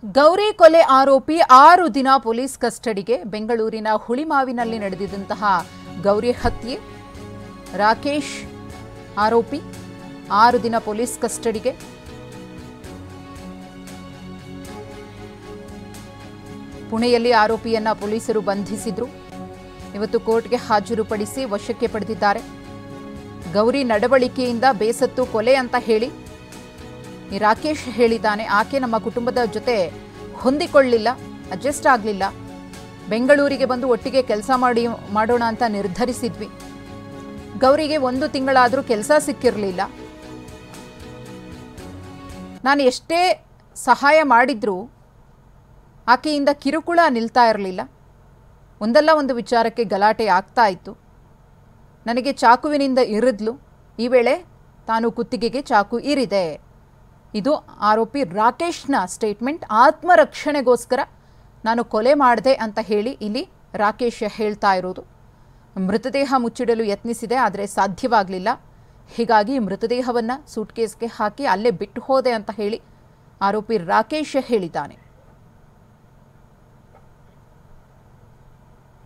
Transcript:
ಗೌರಿ ಕೊಲೆ ಆರೋಪಿ 6 ದಿನ ಪೊಲೀಸ್ ಕಸ್ಟಡಿಗೆ. ಬೆಂಗಳೂರಿನ ಹುಳಿಮಾವಿನಲ್ಲಿ ನಡೆದಿದ್ದಂತಹ ಗೌರಿ ಹತ್ಯೆ ರಾಕೇಶ್ ಆರೋಪಿ 6 ದಿನ ಪೊಲೀಸ್ ಕಸ್ಟಡಿಗೆ. ಪುಣೆಯಲ್ಲಿ ಆರೋಪಿಯನ್ನ ಪೊಲೀಸರು ಬಂಧಿಸಿದ್ರು. ಇವತ್ತು ಕೋರ್ಟ್ಗೆ ಹಾಜರುಪಡಿಸಿ ವಶಕ್ಕೆ ಪಡೆದಿದ್ದಾರೆ. ಗೌರಿ ನಡವಳಿಕೆಯಿಂದ ಬೇಸತ್ತು ಕೊಲೆ ಅಂತ ಹೇಳಿ ಈ ರಾಕೇಶ್ ಹೇಳಿದ್ದಾನೆ. ಆಕೆ ನಮ್ಮ ಕುಟುಂಬದ ಜೊತೆ ಹೊಂದಿಕೊಳ್ಳಿಲ್ಲ, ಅಡ್ಜಸ್ಟ್ ಆಗಲಿಲ್ಲ. ಬೆಂಗಳೂರಿಗೆ ಬಂದು ಒಟ್ಟಿಗೆ ಕೆಲಸ ಮಾಡೋಣ ಅಂತ ನಿರ್ಧರಿಸಿದ್ವಿ. ಗೌರಿಗೆ 1 ತಿಂಗಳಾದರೂ ಕೆಲಸ ಸಿಕ್ಕಿರಲಿಲ್ಲ. ನಾನು ಎಷ್ಟೇ ಸಹಾಯ ಮಾಡಿದ್ರೂ ಆಕೆಯಿಂದ ಕಿರುಕುಳ ನಿಲ್ತಾ ಇರಲಿಲ್ಲ. ಒಂದಲ್ಲ ಒಂದು ವಿಚಾರಕ್ಕೆ ಗಲಾಟೆ ಆಗ್ತಾ ಇತ್ತು. ನನಗೆ ಚಾಕುವಿನಿಂದ ಇರಿದ್ಲು. ಈ ವೇಳೆ ತಾನು ಕುತ್ತಿಗೆಗೆ ಚಾಕು ಇರಿದೆ. ಇದು ಆರೋಪಿ ರಾಕೇಶ್ನ ಸ್ಟೇಟ್ಮೆಂಟ್. ಆತ್ಮರಕ್ಷಣೆಗೋಸ್ಕರ ನಾನು ಕೊಲೆ ಮಾಡಿದೆ ಅಂತ ಹೇಳಿ ಇಲ್ಲಿ ರಾಕೇಶ್ ಹೇಳ್ತಾ ಇರೋದು. ಮೃತದೇಹ ಮುಚ್ಚಿಡಲು ಯತ್ನಿಸಿದೆ, ಆದರೆ ಸಾಧ್ಯವಾಗಲಿಲ್ಲ. ಹೀಗಾಗಿ ಮೃತದೇಹವನ್ನು ಸೂಟ್ಕೇಸ್ಗೆ ಹಾಕಿ ಅಲ್ಲೇ ಬಿಟ್ಟು ಹೋದೆ ಅಂತ ಹೇಳಿ ಆರೋಪಿ ರಾಕೇಶ್ ಹೇಳಿದ್ದಾನೆ.